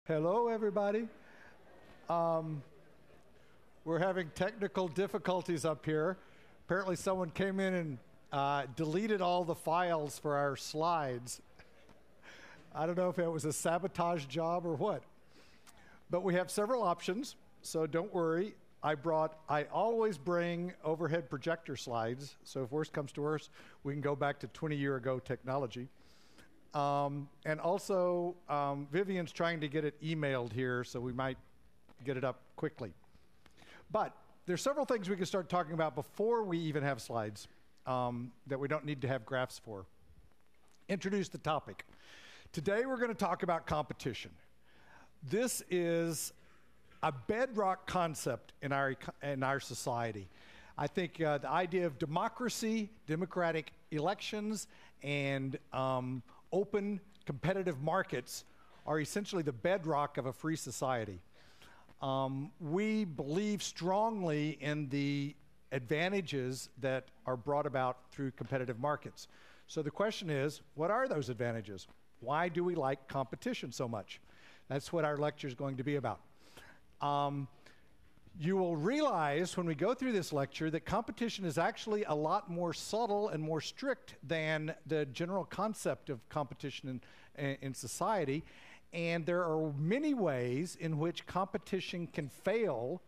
Hello, everybody. We're having technical difficulties up here. Apparently, someone came in and deleted all the files for our slides. I don't know if it was a sabotage job or what. But we have several options, so don't worry. I always bring overhead projector slides, so if worse comes to worse, we can go back to 20-year-ago technology. And also, Vivian's trying to get it emailed here, so we might get it up quickly. But there's several things we can start talking about before we even have slides that we don't need to have graphs for. Introduce the topic. Today we're going to talk about competition. This is a bedrock concept in our society. I think the idea of democracy, democratic elections, and open competitive markets are essentially the bedrock of a free society. We believe strongly in the advantages that are brought about through competitive markets. So the question is, what are those advantages? Why do we like competition so much? That's what our lecture is going to be about. You will realize when we go through this lecture that competition is actually a lot more subtle and more strict than the general concept of competition in society. And there are many ways in which competition can fail,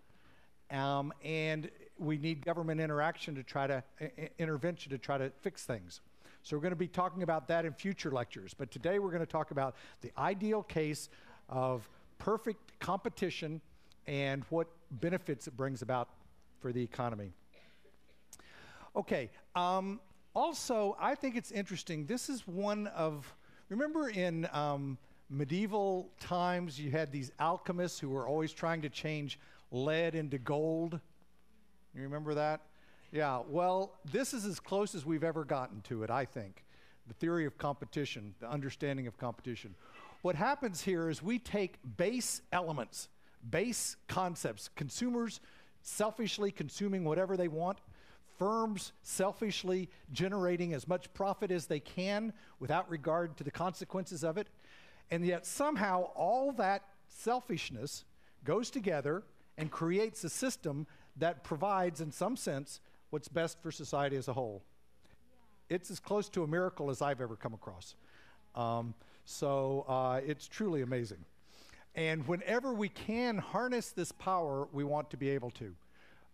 and we need government intervention to try to fix things. So we're going to be talking about that in future lectures. But today we're going to talk about the ideal case of perfect competition and what benefits it brings about for the economy. Okay, also, I think it's interesting. This is one of, remember in medieval times, you had these alchemists who were always trying to change lead into gold? You remember that? Yeah, well, this is as close as we've ever gotten to it, I think. The theory of competition, the understanding of competition. What happens here is we take base elements, base concepts, consumers selfishly consuming whatever they want, firms selfishly generating as much profit as they can without regard to the consequences of it, and yet somehow all that selfishness goes together and creates a system that provides, in some sense, what's best for society as a whole. It's as close to a miracle as I've ever come across. It's truly amazing. And whenever we can harness this power, we want to be able to.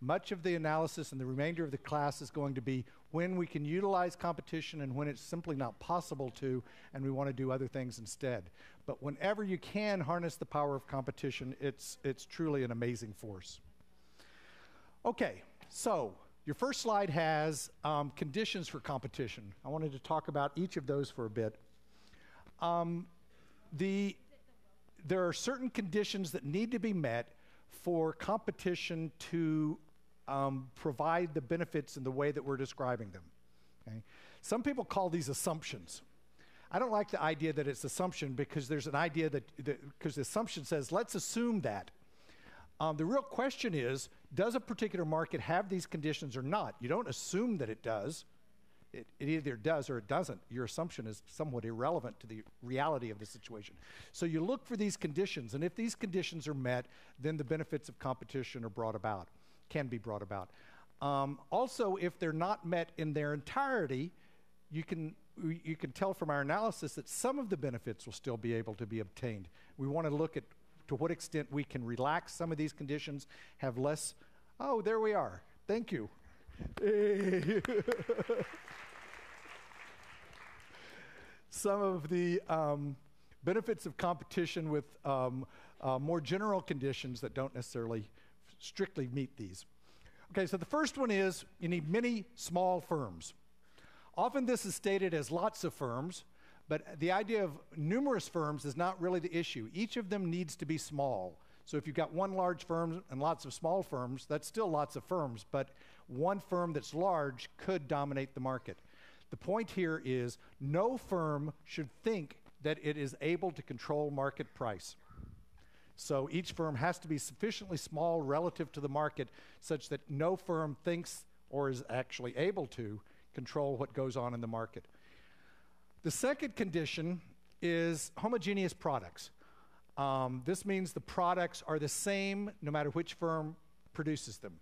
Much of the analysis and the remainder of the class is going to be when we can utilize competition and when it's simply not possible to, and we want to do other things instead. But whenever you can harness the power of competition, it's truly an amazing force. Okay, so your first slide has conditions for competition. I wanted to talk about each of those for a bit. There are certain conditions that need to be met for competition to provide the benefits in the way that we're describing them. Okay? Some people call these assumptions. I don't like the idea that it's assumption because there's an idea because the assumption says, let's assume that. The real question is, does a particular market have these conditions or not? You don't assume that it does. It either does or it doesn't. Your assumption is somewhat irrelevant to the reality of the situation. So you look for these conditions, and if these conditions are met, then the benefits of competition are can be brought about. Also, if they're not met in their entirety, you can tell from our analysis that some of the benefits will still be able to be obtained. We want to look at to what extent we can relax some of these conditions, have less. Oh, there we are. Thank you. Some of the benefits of competition with more general conditions that don't necessarily strictly meet these. Okay, so the first one is you need many small firms. Often this is stated as lots of firms, but the idea of numerous firms is not really the issue. Each of them needs to be small. So if you've got one large firm and lots of small firms, that's still lots of firms, but one firm that's large could dominate the market. The point here is no firm should think that it is able to control market price. So each firm has to be sufficiently small relative to the market such that no firm thinks or is actually able to control what goes on in the market. The second condition is homogeneous products. This means the products are the same no matter which firm produces them.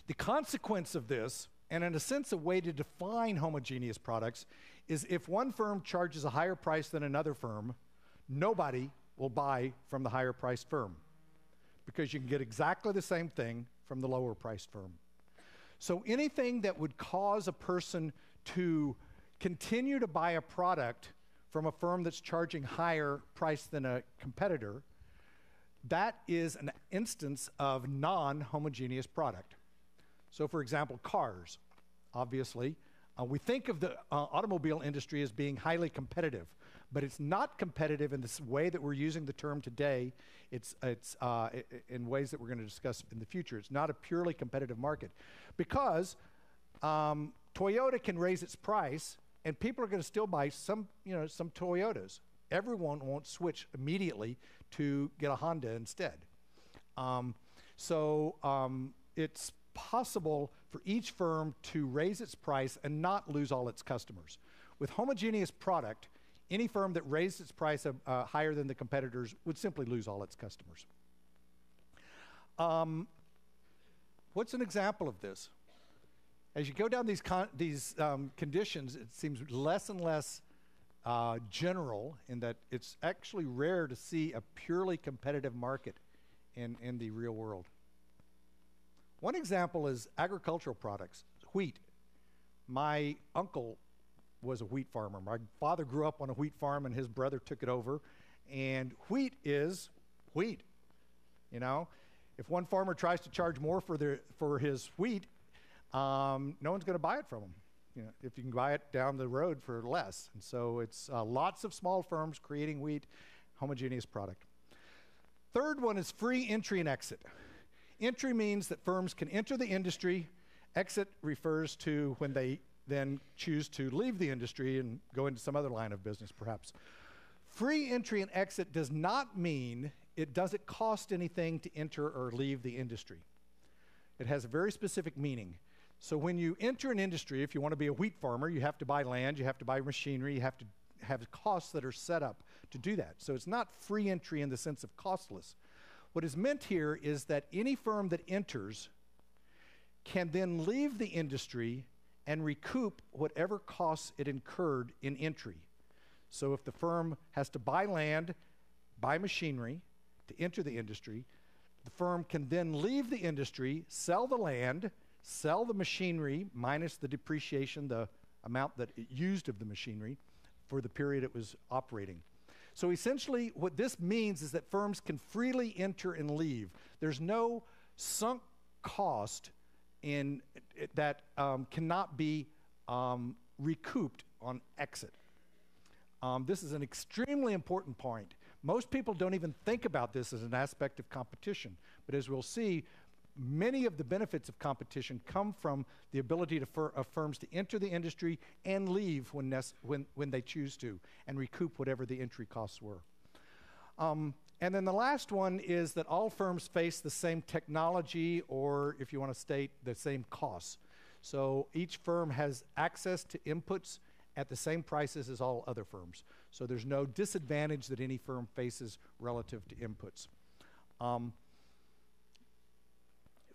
The consequence of this, and in a sense a way to define homogeneous products, is if one firm charges a higher price than another firm, nobody will buy from the higher priced firm because you can get exactly the same thing from the lower priced firm. So anything that would cause a person to continue to buy a product from a firm that's charging higher price than a competitor, that is an instance of non-homogeneous product. So for example, cars, obviously. We think of the automobile industry as being highly competitive, but it's not competitive in this way that we're using the term today. It's in ways that we're going to discuss in the future. It's not a purely competitive market because Toyota can raise its price and people are going to still buy some Toyotas. Everyone won't switch immediately to get a Honda instead. It's possible for each firm to raise its price and not lose all its customers. With homogeneous product, any firm that raised its price higher than the competitors would simply lose all its customers. What's an example of this? As you go down these conditions, it seems less and less general in that it's actually rare to see a purely competitive market in the real world. One example is agricultural products, wheat. My uncle was a wheat farmer. My father grew up on a wheat farm and his brother took it over. And wheat is wheat. You know, if one farmer tries to charge more for his wheat, no one's going to buy it from him. You know, if you can buy it down the road for less. And so it's lots of small firms creating wheat, homogeneous product. Third one is free entry and exit. Entry means that firms can enter the industry. Exit refers to when they then choose to leave the industry and go into some other line of business, perhaps. Free entry and exit does not mean it doesn't cost anything to enter or leave the industry. It has a very specific meaning. So when you enter an industry, if you want to be a wheat farmer, you have to buy land, you have to buy machinery, you have to have costs that are set up to do that. So it's not free entry in the sense of costless. What is meant here is that any firm that enters can then leave the industry and recoup whatever costs it incurred in entry. So if the firm has to buy land, buy machinery to enter the industry, the firm can then leave the industry, sell the land, sell the machinery minus the depreciation, the amount that it used of the machinery for the period it was operating. So essentially what this means is that firms can freely enter and leave. There's no sunk cost in that cannot be recouped on exit. This is an extremely important point. Most people don't even think about this as an aspect of competition, but as we'll see, many of the benefits of competition come from the ability of firms to enter the industry and leave when they choose to and recoup whatever the entry costs were. And then the last one is that all firms face the same technology, or if you want to state, the same costs. So each firm has access to inputs at the same prices as all other firms. So there's no disadvantage that any firm faces relative to inputs.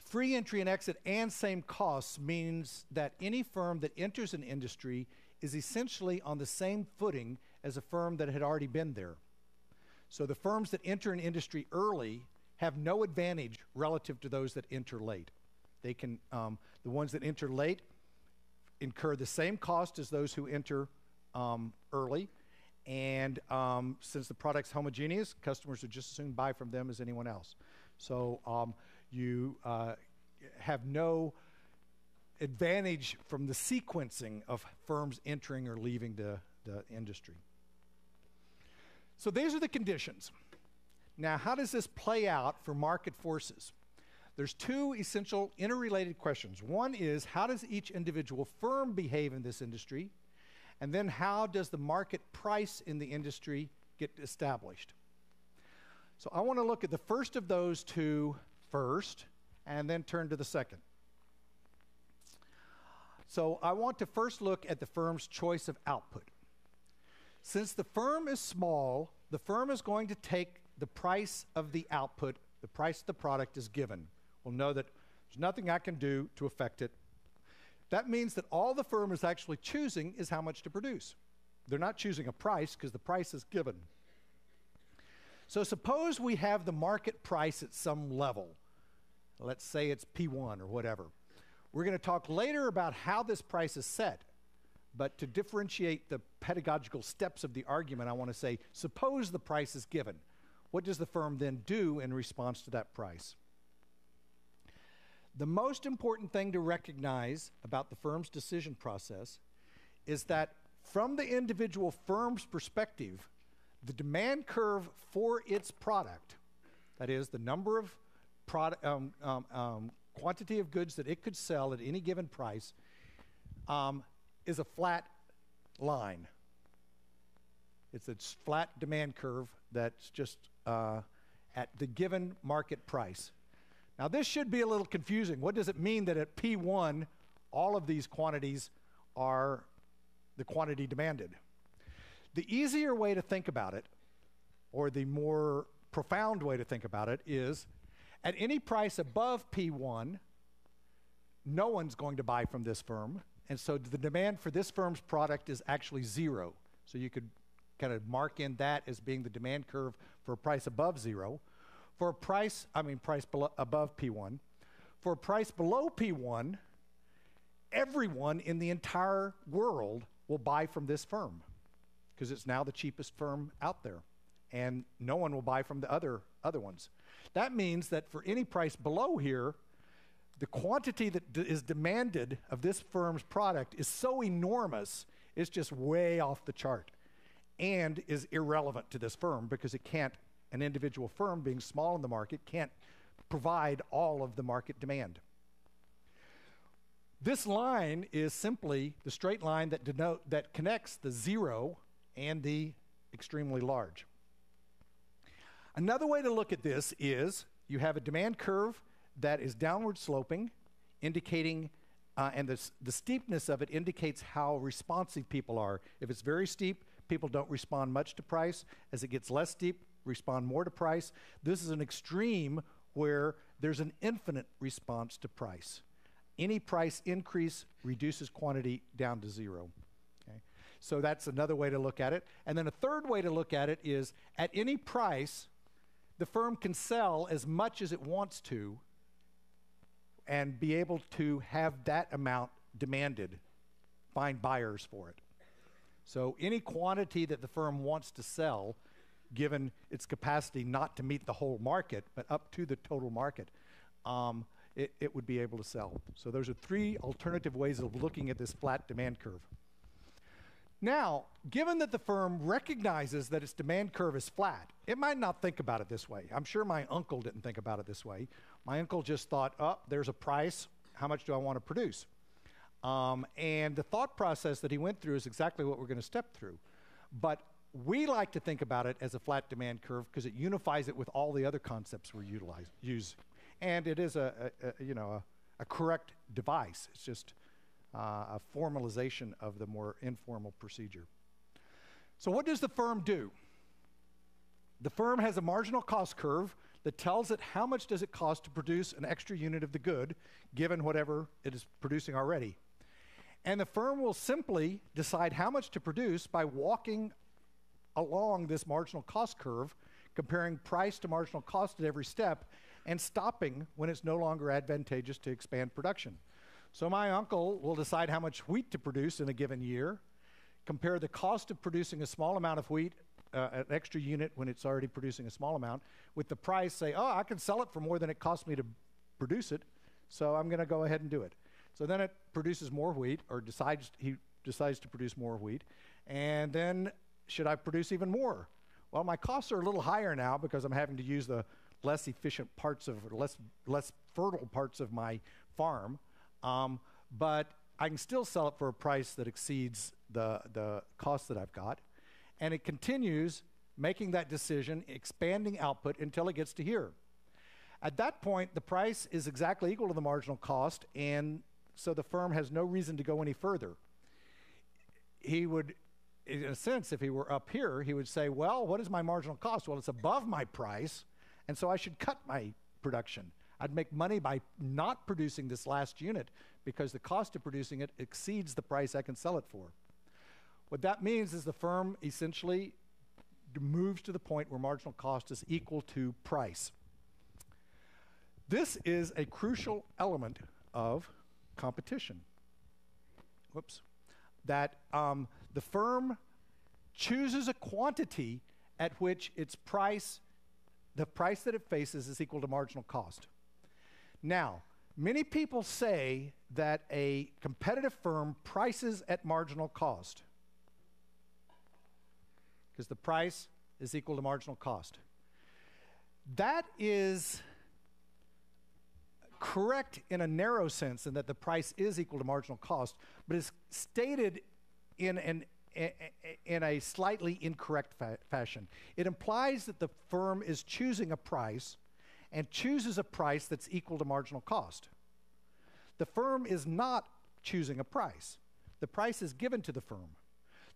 Free entry and exit and same costs means that any firm that enters an industry is essentially on the same footing as a firm that had already been there. So the firms that enter an industry early have no advantage relative to those that enter late. They can, the ones that enter late incur the same cost as those who enter early. And since the product's homogeneous, customers would just as soon buy from them as anyone else. So you have no advantage from the sequencing of firms entering or leaving the industry. So these are the conditions. Now, how does this play out for market forces? There's two essential interrelated questions. One is, how does each individual firm behave in this industry? And then how does the market price in the industry get established? So I want to look at the first of those two first, and then turn to the second. So I want to first look at the firm's choice of output. Since the firm is small, the firm is going to take the price of the output, the price of the product is given. We'll know that there's nothing I can do to affect it. That means that all the firm is actually choosing is how much to produce. They're not choosing a price because the price is given. So suppose we have the market price at some level. Let's say it's P1 or whatever. We're going to talk later about how this price is set. But to differentiate the pedagogical steps of the argument, I want to say, suppose the price is given. What does the firm then do in response to that price? The most important thing to recognize about the firm's decision process is that from the individual firm's perspective, the demand curve for its product, that is, the number of quantity of goods that it could sell at any given price, is a flat line. It's a flat demand curve that's just at the given market price. Now this should be a little confusing. What does it mean that at P1, all of these quantities are the quantity demanded? The easier way to think about it, or the more profound way to think about it, is at any price above P1, no one's going to buy from this firm, and so the demand for this firm's product is actually zero. So you could kind of mark in that as being the demand curve for a price above zero. For a price, above P1. For a price below P1, everyone in the entire world will buy from this firm because it's now the cheapest firm out there, and no one will buy from the other ones. That means that for any price below here, the quantity that is demanded of this firm's product is so enormous, it's just way off the chart and is irrelevant to this firm because it can't, an individual firm being small in the market can't provide all of the market demand. This line is simply the straight line that connects the zero and the extremely large. Another way to look at this is you have a demand curve that is downward sloping, indicating, and the steepness of it indicates how responsive people are. If it's very steep, people don't respond much to price. As it gets less steep, respond more to price. This is an extreme where there's an infinite response to price. Any price increase reduces quantity down to zero. Okay? So that's another way to look at it. And then a third way to look at it is at any price, the firm can sell as much as it wants to and be able to have that amount demanded, find buyers for it. So any quantity that the firm wants to sell, given its capacity not to meet the whole market, but up to the total market, it would be able to sell. So those are three alternative ways of looking at this flat demand curve. Now, given that the firm recognizes that its demand curve is flat, it might not think about it this way. I'm sure my uncle didn't think about it this way. My uncle just thought, oh, there's a price, how much do I want to produce? And the thought process that he went through is exactly what we're going to step through. But we like to think about it as a flat demand curve because it unifies it with all the other concepts we use. And it is a correct device. It's just a formalization of the more informal procedure. So what does the firm do? The firm has a marginal cost curve that tells it how much does it cost to produce an extra unit of the good, given whatever it is producing already. And the firm will simply decide how much to produce by walking along this marginal cost curve, comparing price to marginal cost at every step, and stopping when it's no longer advantageous to expand production. So my uncle will decide how much wheat to produce in a given year, compare the cost of producing a small amount of wheat, an extra unit when it's already producing a small amount, with the price, say, oh, I can sell it for more than it cost me to produce it, so I'm going to go ahead and do it. So then it produces more wheat, or he decides to produce more wheat, and then should I produce even more? Well, my costs are a little higher now because I'm having to use the less efficient parts of, less fertile parts of my farm, but I can still sell it for a price that exceeds the cost that I've got. And it continues making that decision, expanding output until it gets to here. At that point, the price is exactly equal to the marginal cost, and so the firm has no reason to go any further. He would in a sense, if he were up here, he would say, well, what is my marginal cost? Well, it's above my price, and so I should cut my production. I'd make money by not producing this last unit because the cost of producing it exceeds the price I can sell it for. What that means is the firm essentially moves to the point where marginal cost is equal to price. This is a crucial element of competition. Whoops. That the firm chooses a quantity at which its price, the price that it faces, is equal to marginal cost. Now, many people say that a competitive firm prices at marginal cost because the price is equal to marginal cost. That is correct in a narrow sense in that the price is equal to marginal cost, but it's stated in a slightly incorrect fashion. It implies that the firm is choosing a price and chooses a price that's equal to marginal cost. The firm is not choosing a price. The price is given to the firm.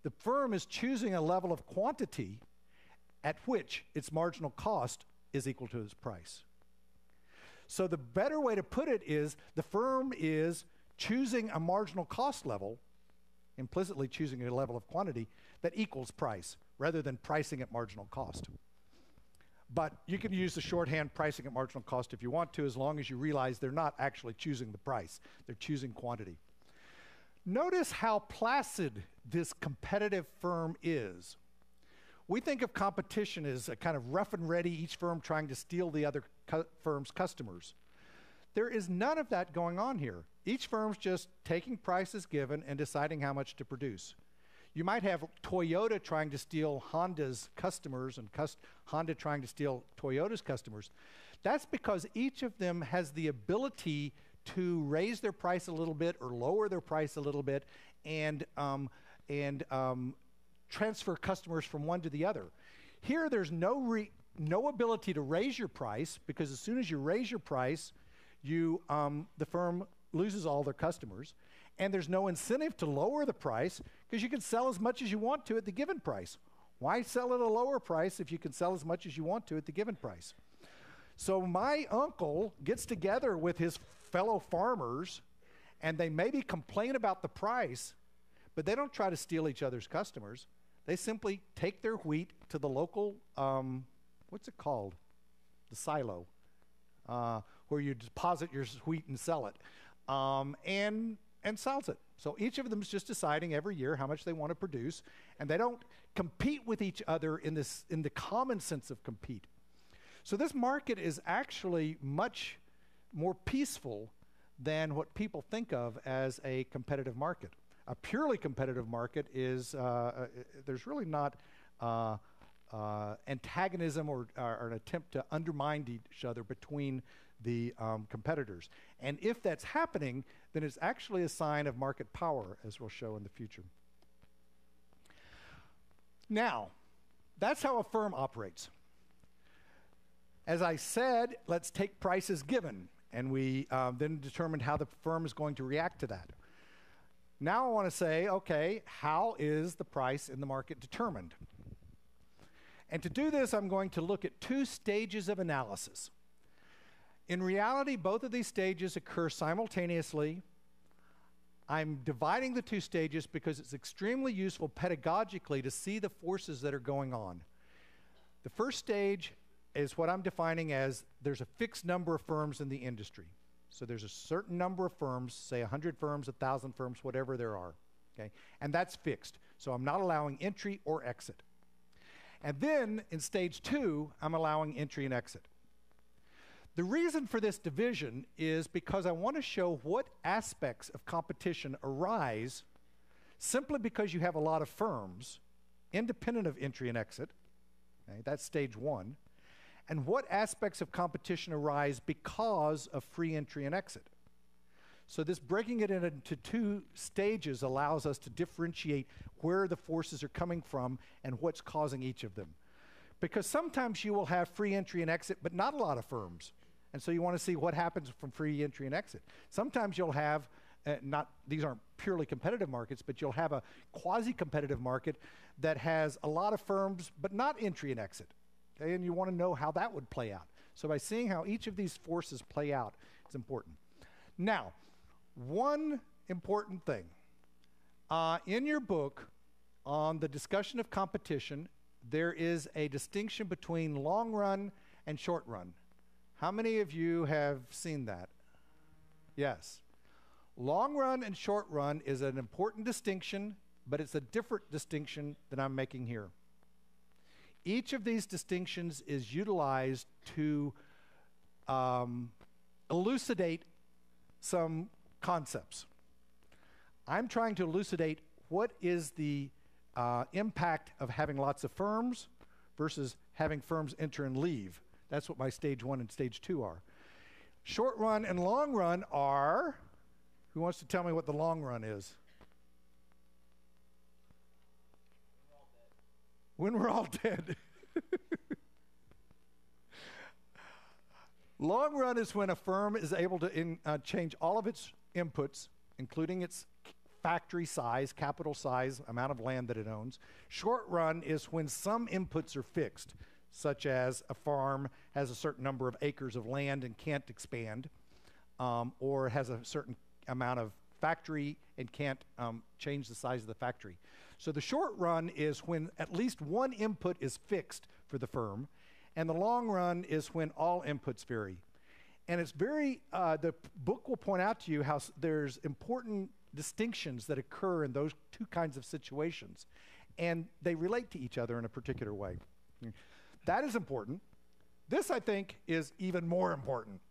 The firm is choosing a level of quantity at which its marginal cost is equal to its price. So the better way to put it is the firm is choosing a marginal cost level, implicitly choosing a level of quantity that equals price, rather than pricing at marginal cost. But you can use the shorthand pricing at marginal cost if you want to, as long as you realize they're not actually choosing the price. They're choosing quantity. Notice how placid this competitive firm is. We think of competition as a kind of rough and ready, each firm trying to steal the other firm's customers. There is none of that going on here. Each firm's just taking prices given and deciding how much to produce. You might have Toyota trying to steal Honda's customers and Honda trying to steal Toyota's customers. That's because each of them has the ability to raise their price a little bit or lower their price a little bit and transfer customers from one to the other. Here, there's no ability to raise your price, because as soon as you raise your price, the firm loses all their customers. And there's no incentive to lower the price, because you can sell as much as you want to at the given price. Why sell at a lower price if you can sell as much as you want to at the given price? So my uncle gets together with his fellow farmers, and they maybe complain about the price, but they don't try to steal each other's customers. They simply take their wheat to the local, what's it called? The silo, where you deposit your wheat and sell it, and sells it. So each of them is just deciding every year how much they want to produce, and they don't compete with each other in the common sense of compete. So this market is actually much more peaceful than what people think of as a competitive market. A purely competitive market is, there's really not antagonism or an attempt to undermine each other between the competitors. And if that's happening, then it's actually a sign of market power, as we'll show in the future. Now, that's how a firm operates. As I said, let's take prices given, and we then determined how the firm is going to react to that. Now I want to say, okay, how is the price in the market determined? And to do this, I'm going to look at two stages of analysis. In reality, both of these stages occur simultaneously. I'm dividing the two stages because it's extremely useful pedagogically to see the forces that are going on. The first stage is what I'm defining as there's a fixed number of firms in the industry. So there's a certain number of firms, say 100 firms, 1,000 firms, whatever there are, okay? And that's fixed. So I'm not allowing entry or exit. And then in stage two, I'm allowing entry and exit. The reason for this division is because I want to show what aspects of competition arise simply because you have a lot of firms, independent of entry and exit. Okay? That's stage one. And what aspects of competition arise because of free entry and exit. So this breaking it into two stages allows us to differentiate where the forces are coming from and what's causing each of them. Because sometimes you will have free entry and exit, but not a lot of firms. And so you want to see what happens from free entry and exit. Sometimes you'll have these aren't purely competitive markets, but you'll have a quasi-competitive market that has a lot of firms, but not entry and exit. Okay? And you want to know how that would play out. So by seeing how each of these forces play out is important. Now, one important thing. In your book, on the discussion of competition, there is a distinction between long run and short run. How many of you have seen that? Yes. Long run and short run is an important distinction, but it's a different distinction than I'm making here. Each of these distinctions is utilized to elucidate some concepts. I'm trying to elucidate what is the impact of having lots of firms versus having firms enter and leave. That's what my stage 1 and stage 2 are. Short run and long run are, who wants to tell me what the long run is? When we're all dead. Long run is when a firm is able to change all of its inputs, including its factory size, capital size, amount of land that it owns. Short run is when some inputs are fixed, such as a farm has a certain number of acres of land and can't expand, or has a certain amount of factory and can't change the size of the factory. So the short run is when at least one input is fixed for the firm, and the long run is when all inputs vary. And it's very, the book will point out to you how there's important distinctions that occur in those two kinds of situations, and they relate to each other in a particular way. That is important. This, I think, is even more important.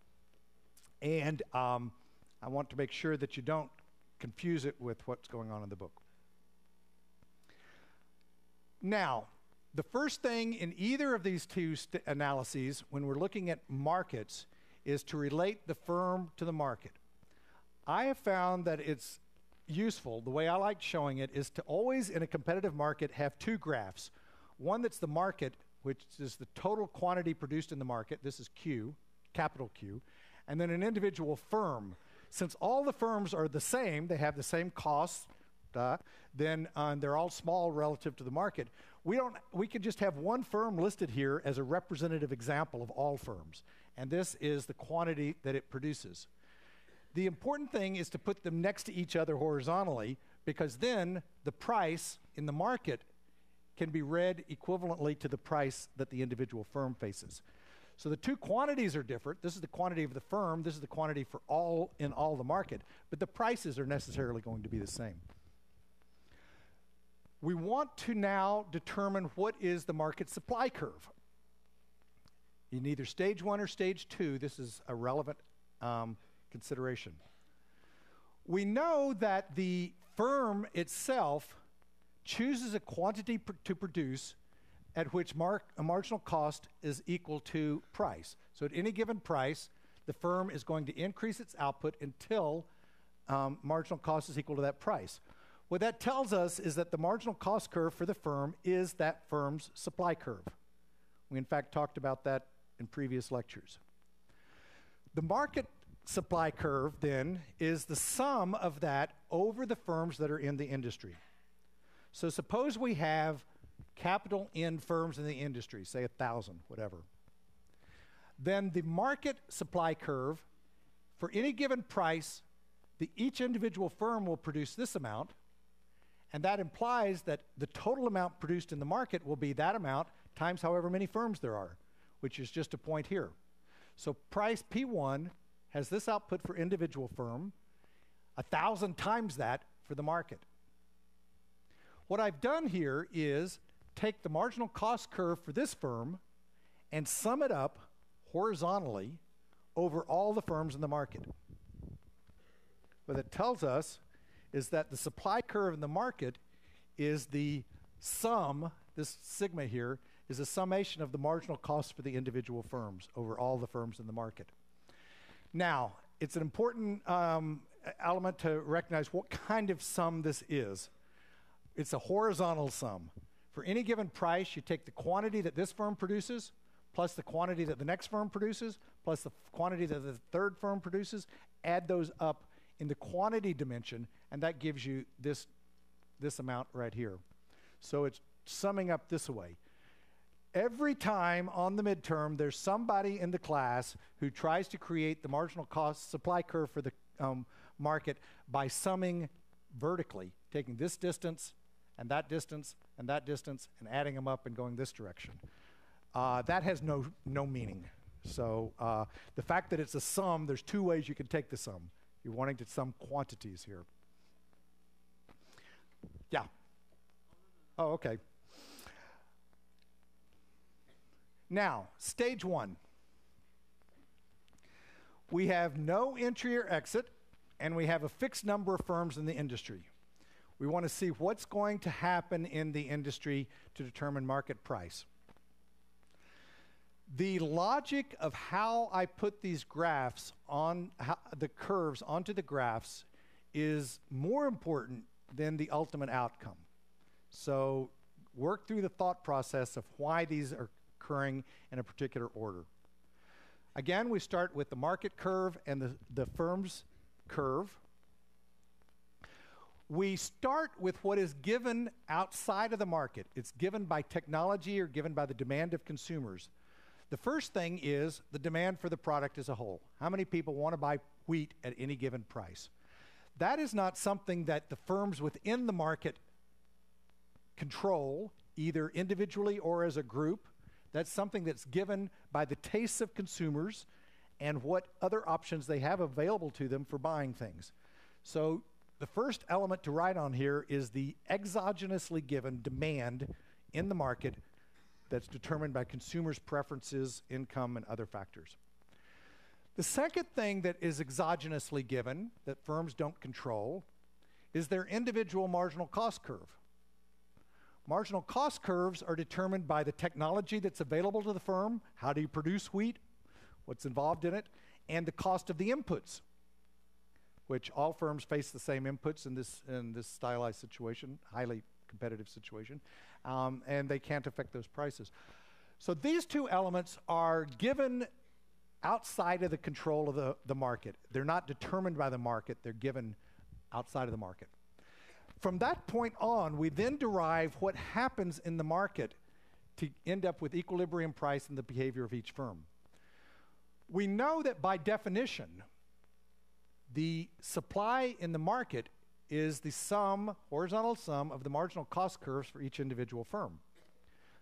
And I want to make sure that you don't confuse it with what's going on in the book. Now, the first thing in either of these two analyses, when we're looking at markets, is to relate the firm to the market. I have found that it's useful, the way I like showing it, is to always, in a competitive market, have two graphs. One that's the market, which is the total quantity produced in the market. This is Q, capital Q. And then an individual firm. Since all the firms are the same, they have the same costs, then they're all small relative to the market. We could just have one firm listed here as a representative example of all firms. And this is the quantity that it produces. The important thing is to put them next to each other horizontally, because then the price in the market can be read equivalently to the price that the individual firm faces. So the two quantities are different. This is the quantity of the firm. This is the quantity for all in all the market. But the prices are necessarily going to be the same. We want to now determine what is the market supply curve. In either stage 1 or stage 2, this is a relevant consideration. We know that the firm itself chooses a quantity to produce at which a marginal cost is equal to price. So at any given price, the firm is going to increase its output until marginal cost is equal to that price. What that tells us is that the marginal cost curve for the firm is that firm's supply curve. We in fact talked about that in previous lectures. The market supply curve then is the sum of that over the firms that are in the industry. So suppose we have capital in firms in the industry, say 1,000, whatever. Then the market supply curve, for any given price, each individual firm will produce this amount, and that implies that the total amount produced in the market will be that amount times however many firms there are, which is just a point here. So price P1 has this output for individual firm, 1,000 times that for the market. What I've done here is take the marginal cost curve for this firm and sum it up horizontally over all the firms in the market. What it tells us is that the supply curve in the market is the sum, this sigma here, is a summation of the marginal cost for the individual firms over all the firms in the market. Now, it's an important element to recognize what kind of sum this is. It's a horizontal sum. For any given price, you take the quantity that this firm produces, plus the quantity that the next firm produces, plus the quantity that the third firm produces, add those up in the quantity dimension, and that gives you this amount right here. So it's summing up this way. Every time on the midterm, there's somebody in the class who tries to create the marginal cost supply curve for the market by summing vertically, taking this distance and that distance and that distance and adding them up and going this direction. That has no meaning. So the fact that it's a sum, there's two ways you can take the sum. You're wanting to sum quantities here. Yeah. Oh, okay. Now, stage one. We have no entry or exit, and we have a fixed number of firms in the industry. We want to see what's going to happen in the industry to determine market price. The logic of how I put these graphs on, the curves onto the graphs is more important than the ultimate outcome. So work through the thought process of why these are occurring in a particular order. Again, we start with the market curve and the firm's curve. We start with what is given outside of the market. It's given by technology or given by the demand of consumers. The first thing is the demand for the product as a whole. How many people want to buy wheat at any given price? That is not something that the firms within the market control, either individually or as a group. That's something that's given by the tastes of consumers and what other options they have available to them for buying things. So the first element to write on here is the exogenously given demand in the market that's determined by consumers' preferences, income, and other factors. The second thing that is exogenously given that firms don't control is their individual marginal cost curve. Marginal cost curves are determined by the technology that's available to the firm, how do you produce wheat, what's involved in it, and the cost of the inputs, which all firms face the same inputs in this stylized situation, highly competitive situation, and they can't affect those prices. So these two elements are given outside of the control of the market. They're not determined by the market, they're given outside of the market. From that point on, we then derive what happens in the market to end up with equilibrium price and the behavior of each firm. We know that by definition, the supply in the market is the sum, horizontal sum, of the marginal cost curves for each individual firm.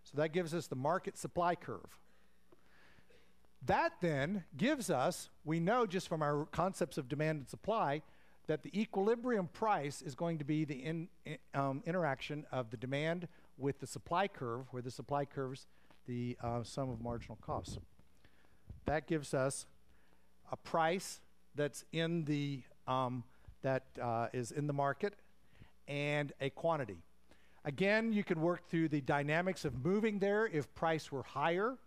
So that gives us the market supply curve. That then gives us, we know just from our concepts of demand and supply, that the equilibrium price is going to be the interaction of the demand with the supply curve, where the supply curve's the sum of marginal costs. That gives us a price that's in the is in the market and a quantity. Again, you can work through the dynamics of moving there. If price were higher,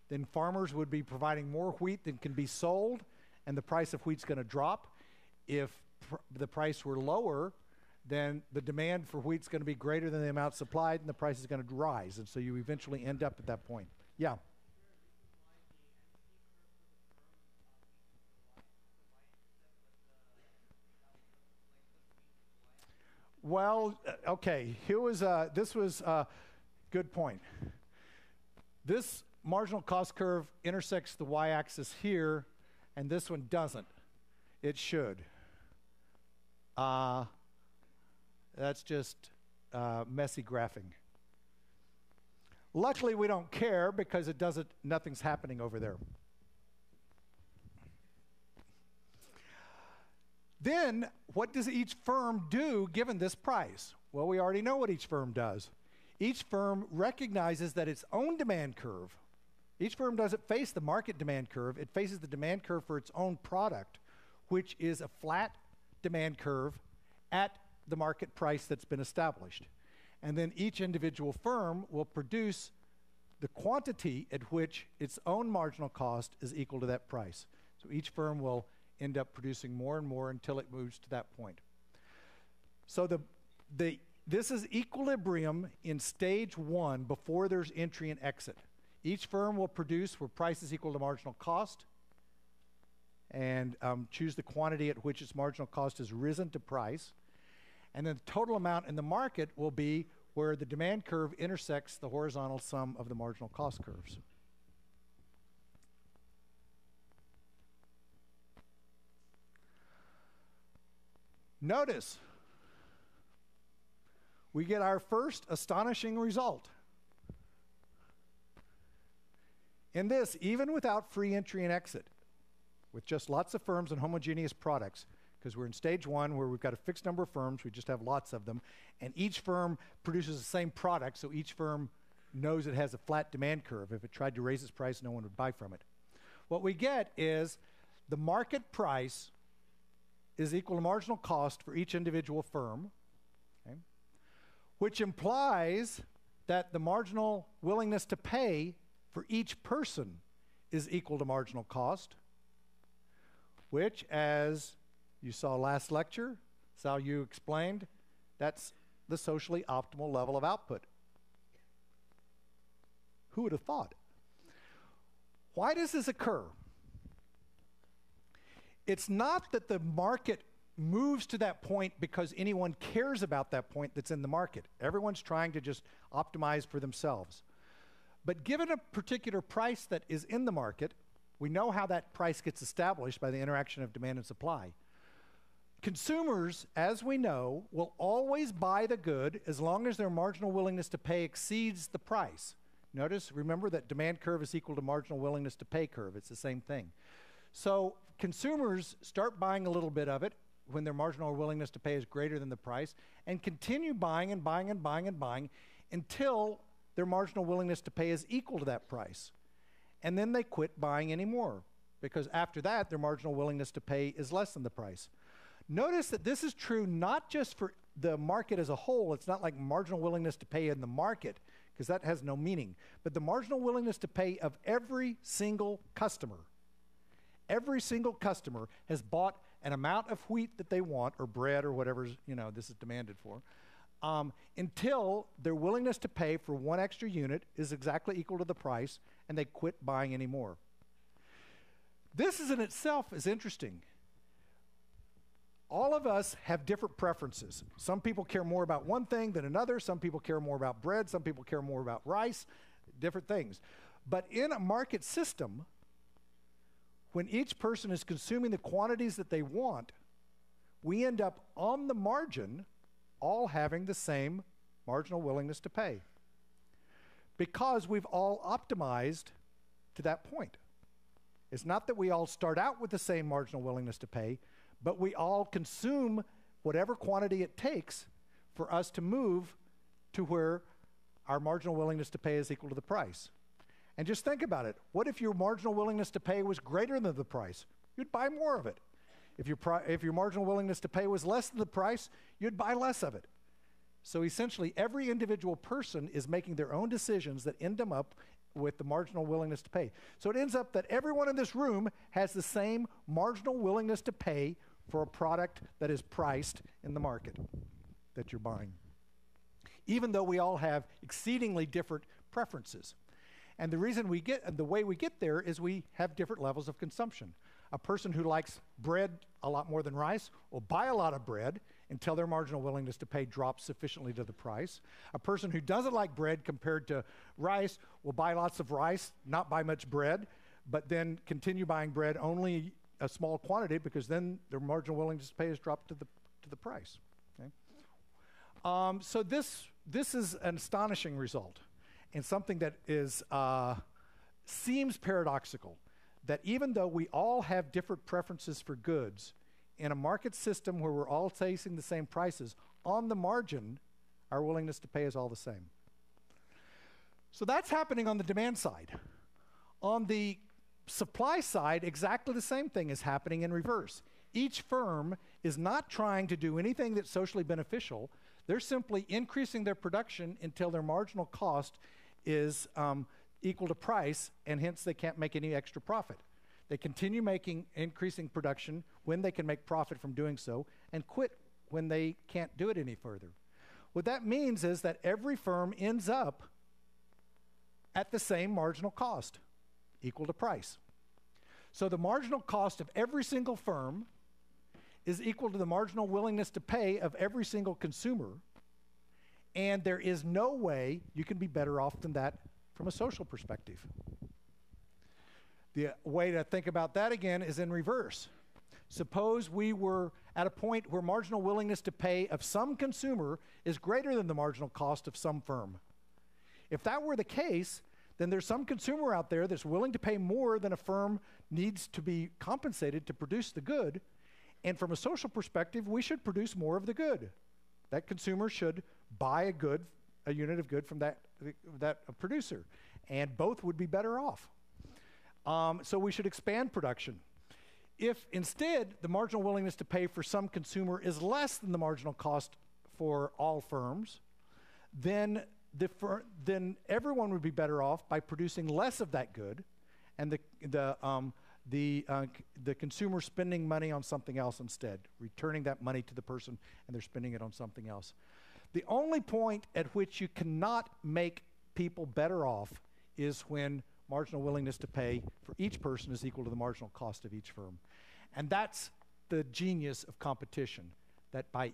then farmers would be providing more wheat than can be sold, and the price of wheat's going to drop. If the price were lower, then the demand for wheat's going to be greater than the amount supplied, and the price is going to rise. And so you eventually end up at that point. Yeah. Well, okay, here was this was a good point. This marginal cost curve intersects the y-axis here, and this one doesn't. It should. That's just messy graphing. Luckily, we don't care because it doesn't. Nothing's happening over there. Then, what does each firm do given this price? Well, we already know what each firm does. Each firm recognizes that its own demand curve, each firm doesn't face the market demand curve, it faces the demand curve for its own product, which is a flat demand curve at the market price that's been established. And then each individual firm will produce the quantity at which its own marginal cost is equal to that price. So each firm will end up producing more and more until it moves to that point. So this is equilibrium in stage one before there's entry and exit. Each firm will produce where price is equal to marginal cost, and choose the quantity at which its marginal cost has risen to price. And then the total amount in the market will be where the demand curve intersects the horizontal sum of the marginal cost curves. Notice, we get our first astonishing result. In this, even without free entry and exit, with just lots of firms and homogeneous products, because we're in stage one where we've got a fixed number of firms, we just have lots of them, and each firm produces the same product, so each firm knows it has a flat demand curve. If it tried to raise its price, no one would buy from it. What we get is the market price is equal to marginal cost for each individual firm, okay, which implies that the marginal willingness to pay for each person is equal to marginal cost, which, as you saw last lecture, Sal, you explained, that's the socially optimal level of output. Who would have thought? Why does this occur? It's not that the market moves to that point because anyone cares about that point that's in the market. Everyone's trying to just optimize for themselves. But given a particular price that is in the market, we know how that price gets established by the interaction of demand and supply. Consumers, as we know, will always buy the good as long as their marginal willingness to pay exceeds the price. Notice, remember that demand curve is equal to marginal willingness to pay curve. It's the same thing. So consumers start buying a little bit of it when their marginal willingness to pay is greater than the price, and continue buying and buying and buying and buying until their marginal willingness to pay is equal to that price. And then they quit buying anymore, because after that, their marginal willingness to pay is less than the price. Notice that this is true not just for the market as a whole. It's not like marginal willingness to pay in the market, because that has no meaning. But the marginal willingness to pay of every single customer. Every single customer has bought an amount of wheat that they want, or bread, or whatever this is demanded for, until their willingness to pay for one extra unit is exactly equal to the price, and they quit buying anymore. This in itself is interesting. All of us have different preferences. Some people care more about one thing than another. Some people care more about bread. Some people care more about rice, different things. But in a market system, when each person is consuming the quantities that they want, we end up on the margin all having the same marginal willingness to pay, because we've all optimized to that point. It's not that we all start out with the same marginal willingness to pay, but we all consume whatever quantity it takes for us to move to where our marginal willingness to pay is equal to the price. And just think about it. What if your marginal willingness to pay was greater than the price? You'd buy more of it. If your marginal willingness to pay was less than the price, you'd buy less of it. So essentially, every individual person is making their own decisions that end them up with the marginal willingness to pay. So it ends up that everyone in this room has the same marginal willingness to pay for a product that is priced in the market that you're buying, even though we all have exceedingly different preferences. And the way we get there is we have different levels of consumption. A person who likes bread a lot more than rice will buy a lot of bread until their marginal willingness to pay drops sufficiently to the price. A person who doesn't like bread compared to rice will buy lots of rice, not buy much bread, but then continue buying bread only a small quantity, because then their marginal willingness to pay has dropped to the price. Okay? So this is an astonishing result, and something that is seems paradoxical, that even though we all have different preferences for goods, in a market system where we're all facing the same prices, on the margin, our willingness to pay is all the same. So that's happening on the demand side. On the supply side, exactly the same thing is happening in reverse. Each firm is not trying to do anything that's socially beneficial. They're simply increasing their production until their marginal cost is equal to price, and hence they can't make any extra profit. They continue increasing production when they can make profit from doing so, and quit when they can't do it any further. What that means is that every firm ends up at the same marginal cost, equal to price. So the marginal cost of every single firm is equal to the marginal willingness to pay of every single consumer, and there is no way you can be better off than that from a social perspective. The way to think about that again is in reverse. Suppose we were at a point where marginal willingness to pay of some consumer is greater than the marginal cost of some firm. If that were the case, then there's some consumer out there that's willing to pay more than a firm needs to be compensated to produce the good. And from a social perspective, we should produce more of the good. That consumer should buy a unit of good from that producer, and both would be better off. So we should expand production. If instead the marginal willingness to pay for some consumer is less than the marginal cost for all firms, then everyone would be better off by producing less of that good, and the consumer spending money on something else instead, returning that money to the person, and they're spending it on something else. The only point at which you cannot make people better off is when marginal willingness to pay for each person is equal to the marginal cost of each firm. And that's the genius of competition, that by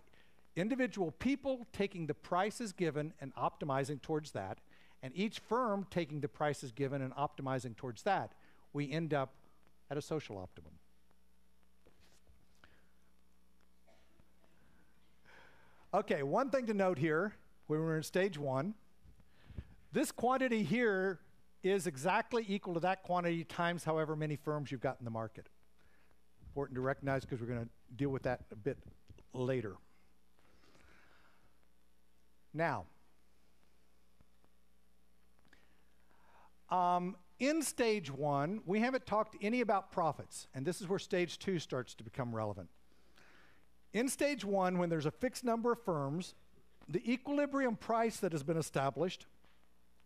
individual people taking the prices given and optimizing towards that, and each firm taking the prices given and optimizing towards that, we end up at a social optimum. Okay, one thing to note here, when we're in stage one, this quantity here is exactly equal to that quantity times however many firms you've got in the market. Important to recognize because we're going to deal with that a bit later. Now, in stage one, we haven't talked any about profits, and this is where stage two starts to become relevant. In stage one, when there's a fixed number of firms, the equilibrium price that has been established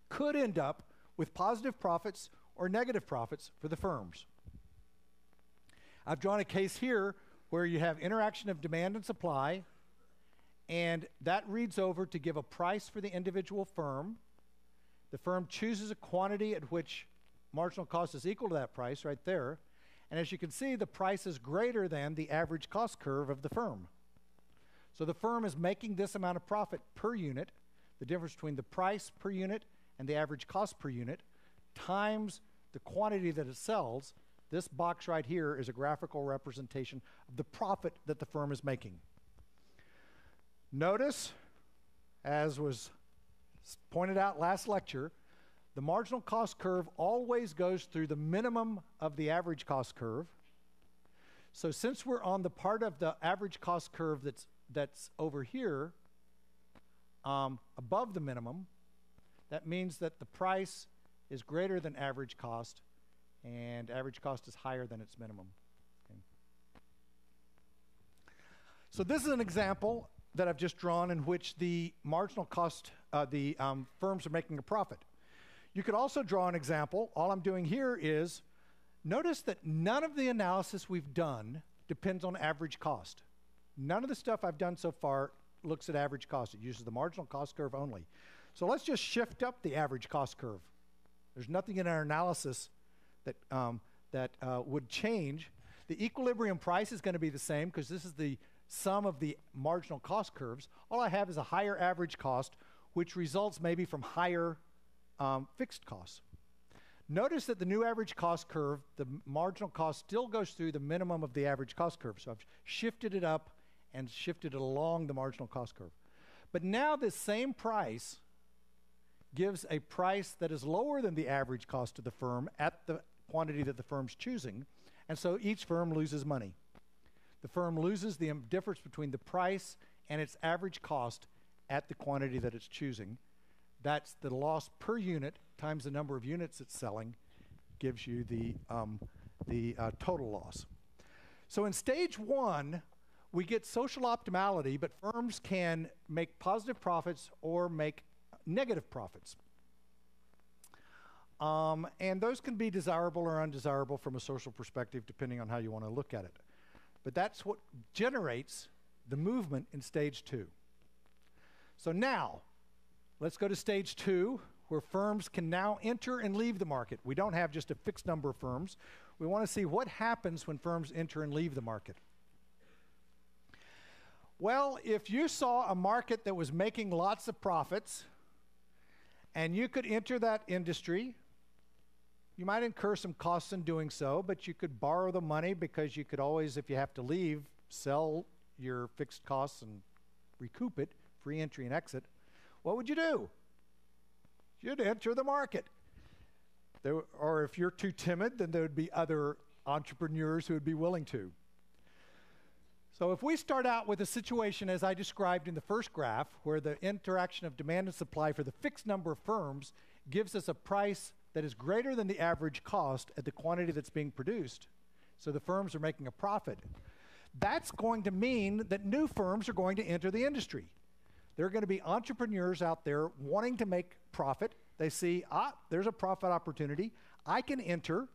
could end up with positive profits or negative profits for the firms. I've drawn a case here where you have interaction of demand and supply, and that reads over to give a price for the individual firm. The firm chooses a quantity at which marginal cost is equal to that price right there. And as you can see, the price is greater than the average cost curve of the firm. So the firm is making this amount of profit per unit, the difference between the price per unit and the average cost per unit, times the quantity that it sells. This box right here is a graphical representation of the profit that the firm is making. Notice, as was pointed out last lecture, the marginal cost curve always goes through the minimum of the average cost curve. So since we're on the part of the average cost curve that's over here, above the minimum, that means that the price is greater than average cost, and average cost is higher than its minimum. Okay. So this is an example that I've just drawn in which the marginal cost, firms are making a profit. You could also draw an example. All I'm doing here is, notice that none of the analysis we've done depends on average cost. None of the stuff I've done so far looks at average cost. It uses the marginal cost curve only. So let's just shift up the average cost curve. There's nothing in our analysis that would change. The equilibrium price is going to be the same because this is the sum of the marginal cost curves. All I have is a higher average cost, which results maybe from higher fixed costs. Notice that the new average cost curve, the marginal cost still goes through the minimum of the average cost curve. So I've shifted it up and shifted it along the marginal cost curve. But now this same price gives a price that is lower than the average cost of the firm at the quantity that the firm's choosing, and so each firm loses money. The firm loses the difference between the price and its average cost at the quantity that it's choosing. That's the loss per unit times the number of units it's selling gives you the total loss. So in stage one, we get social optimality, but firms can make positive profits or make negative profits. And those can be desirable or undesirable from a social perspective, depending on how you want to look at it. But that's what generates the movement in stage two. So now, let's go to stage two, where firms can now enter and leave the market. We don't have just a fixed number of firms. we want to see what happens when firms enter and leave the market. Well, if you saw a market that was making lots of profits and you could enter that industry, you might incur some costs in doing so, but you could borrow the money because you could always, if you have to leave, sell your fixed costs and recoup it, free entry and exit. What would you do? You'd enter the market. Or if you're too timid, then there would be other entrepreneurs who would be willing to. So if we start out with a situation as I described in the first graph, where the interaction of demand and supply for the fixed number of firms gives us a price that is greater than the average cost at the quantity that's being produced, so the firms are making a profit, that's going to mean that new firms are going to enter the industry. There are going to be entrepreneurs out there wanting to make profit. They see, there's a profit opportunity. I can enter.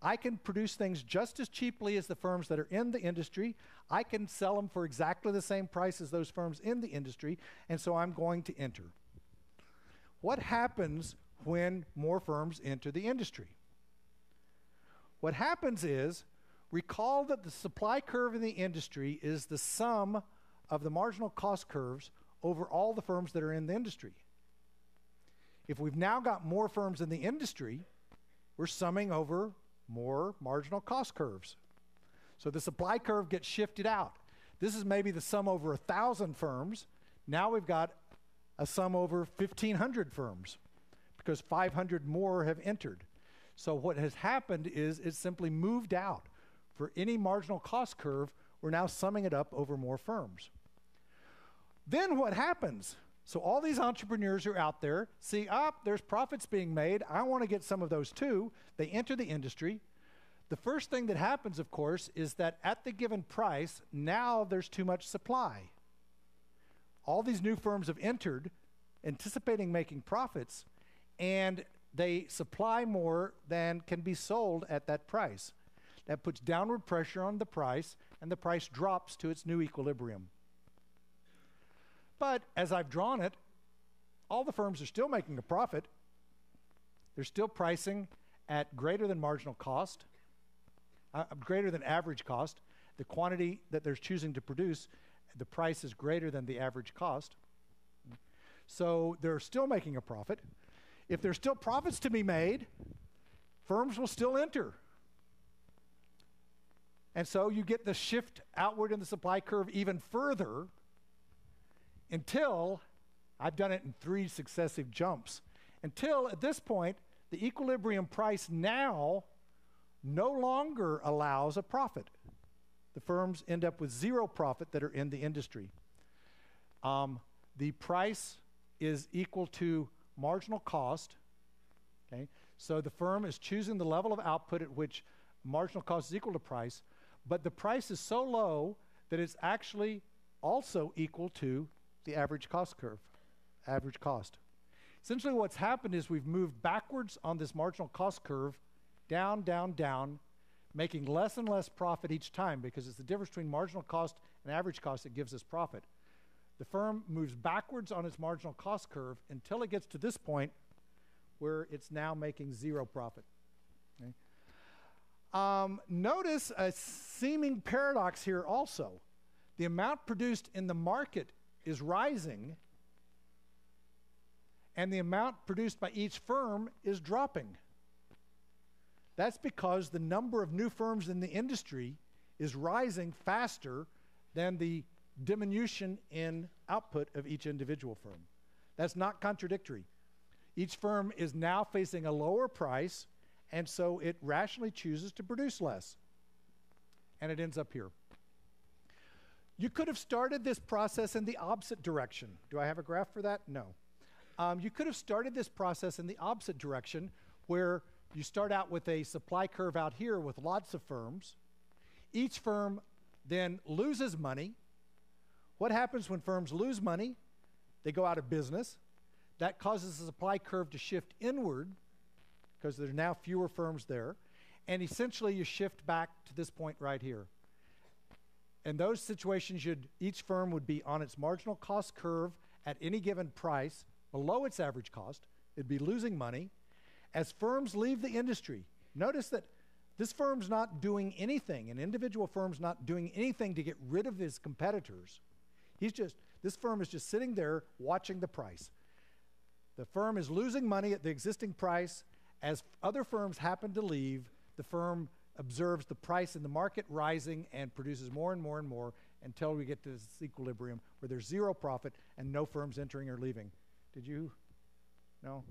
I can produce things just as cheaply as the firms that are in the industry. I can sell them for exactly the same price as those firms in the industry, and so I'm going to enter. What happens when more firms enter the industry? What happens is, recall that the supply curve in the industry is the sum of the marginal cost curves over all the firms that are in the industry. If we've now got more firms in the industry, we're summing over more marginal cost curves. So the supply curve gets shifted out. This is maybe the sum over 1,000 firms. Now we've got a sum over 1,500 firms because 500 more have entered. So what has happened is it's simply moved out. For any marginal cost curve, we're now summing it up over more firms. Then what happens? So all these entrepreneurs who are out there see, there's profits being made. I want to get some of those too. They enter the industry. The first thing that happens, of course, is that at the given price, now there's too much supply. All these new firms have entered, anticipating making profits, and they supply more than can be sold at that price. That puts downward pressure on the price, and the price drops to its new equilibrium. But as I've drawn it, all the firms are still making a profit. They're still pricing at greater than marginal cost, greater than average cost. The quantity that they're choosing to produce, the price is greater than the average cost. So they're still making a profit. If there's still profits to be made, firms will still enter. And so you get the shift outward in the supply curve even further until, I've done it in 3 successive jumps, until at this point, the equilibrium price now no longer allows a profit. The firms end up with 0 profit that are in the industry. The price is equal to marginal cost. Okay? So the firm is choosing the level of output at which marginal cost is equal to price, but the price is so low that it's actually also equal to the average cost curve, average cost. Essentially what's happened is we've moved backwards on this marginal cost curve, down, down, down, making less and less profit each time because it's the difference between marginal cost and average cost that gives us profit. The firm moves backwards on its marginal cost curve until it gets to this point where it's now making 0 profit. Okay? Notice a seeming paradox here also. The amount produced in the market is rising, and the amount produced by each firm is dropping. That's because the number of new firms in the industry is rising faster than the diminution in output of each individual firm. That's not contradictory. Each firm is now facing a lower price, and so it rationally chooses to produce less. And it ends up here. You could have started this process in the opposite direction. Do I have a graph for that? No. You could have started this process in the opposite direction, where you start out with a supply curve out here with lots of firms. Each firm then loses money. What happens when firms lose money? They go out of business. That causes the supply curve to shift inward because there's now fewer firms there. And essentially you shift back to this point right here. In those situations, each firm would be on its marginal cost curve at any given price below its average cost. It'd be losing money. As firms leave the industry, notice that This firm's not doing anything. An individual firm's not doing anything to get rid of his competitors. This firm is just sitting there watching the price. The firm is losing money at the existing price. As other firms happen to leave, the firm observes the price in the market rising and produces more and more and more until we get to this equilibrium where there's zero profit and no firms entering or leaving. Did you? No?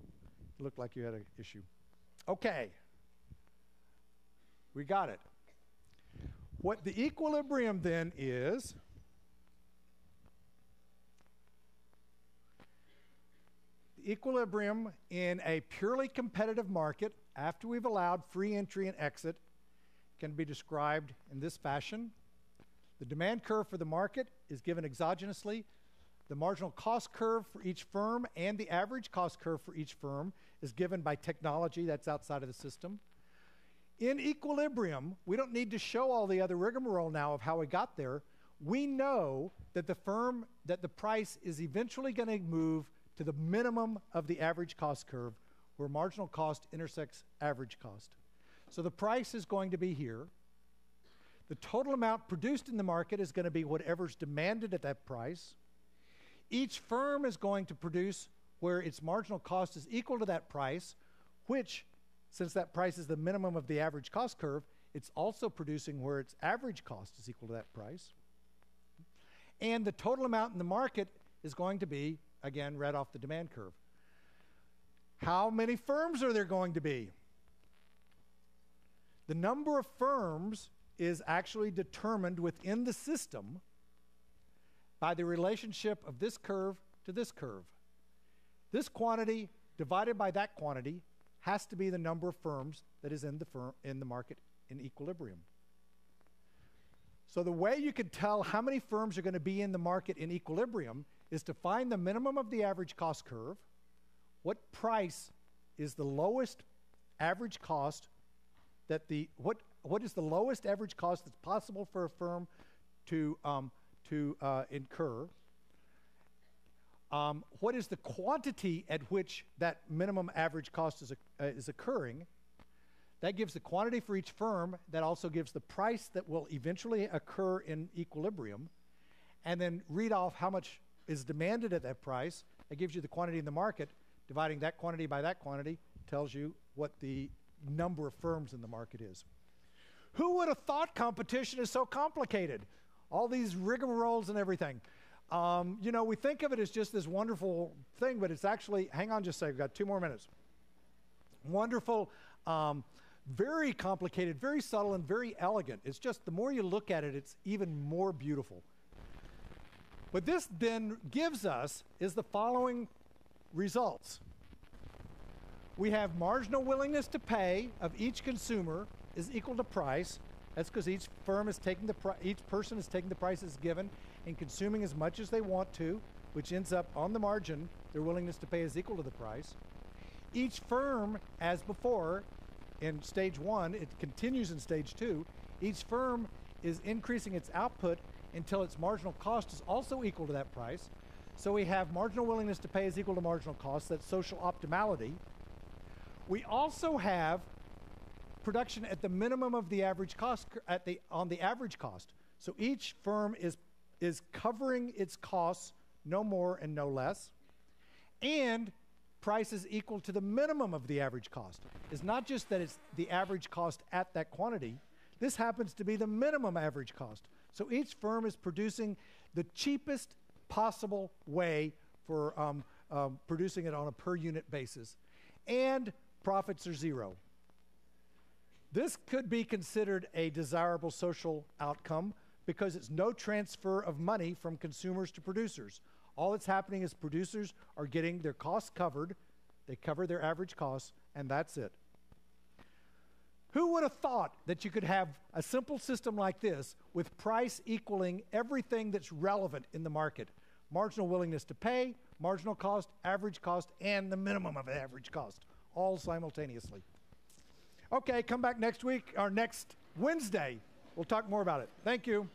It looked like you had an issue. Okay. We got it. What the equilibrium then is, the equilibrium in a purely competitive market, after we've allowed free entry and exit, can be described in this fashion. The demand curve for the market is given exogenously. The marginal cost curve for each firm and the average cost curve for each firm is given by technology that's outside of the system. In equilibrium, we don't need to show all the other rigmarole now of how we got there. We know that the price is eventually going to move to the minimum of the average cost curve where marginal cost intersects average cost. So the price is going to be here. The total amount produced in the market is going to be whatever's demanded at that price. Each firm is going to produce where its marginal cost is equal to that price, which, since that price is the minimum of the average cost curve, it's also producing where its average cost is equal to that price. And the total amount in the market is going to be, again, read off the demand curve. How many firms are there going to be? The number of firms is actually determined within the system by the relationship of this curve to this curve. This quantity divided by that quantity has to be the number of firms that is in the market in equilibrium. So the way you can tell how many firms are going to be in the market in equilibrium is to find the minimum of the average cost curve. What price is the lowest average cost what is the lowest average cost that's possible for a firm to incur? What is the quantity at which that minimum average cost is occurring? That gives the quantity for each firm. That also gives the price that will eventually occur in equilibrium. And then read off how much is demanded at that price. That gives you the quantity in the market. Dividing that quantity by that quantity tells you what the number of firms in the market is. Who would have thought competition is so complicated? All these rigmaroles and everything. You know, we think of it as just this wonderful thing, but it's actually, hang on just a second, we've got 2 more minutes. Wonderful, very complicated, very subtle, and very elegant. It's just the more you look at it, it's even more beautiful. What this then gives us is the following results. We have marginal willingness to pay of each consumer is equal to price. That's because each person is taking the prices given and consuming as much as they want to, which ends up on the margin, their willingness to pay is equal to the price. Each firm, as before, in stage 1, it continues in stage 2, each firm is increasing its output until its marginal cost is also equal to that price. So we have marginal willingness to pay is equal to marginal cost. That's social optimality. We also have production at the minimum of the average cost on the average cost. So each firm is covering its costs, no more and no less, and price is equal to the minimum of the average cost. It's not just that it's the average cost at that quantity. This happens to be the minimum average cost. So each firm is producing the cheapest possible way for producing it on a per unit basis. And profits are zero. This could be considered a desirable social outcome because it's no transfer of money from consumers to producers. All that's happening is producers are getting their costs covered, they cover their average costs, and that's it. Who would have thought that you could have a simple system like this with price equaling everything that's relevant in the market? Marginal willingness to pay, marginal cost, average cost, and the minimum of average cost, all simultaneously. Okay, come back next week, or next Wednesday. We'll talk more about it. Thank you.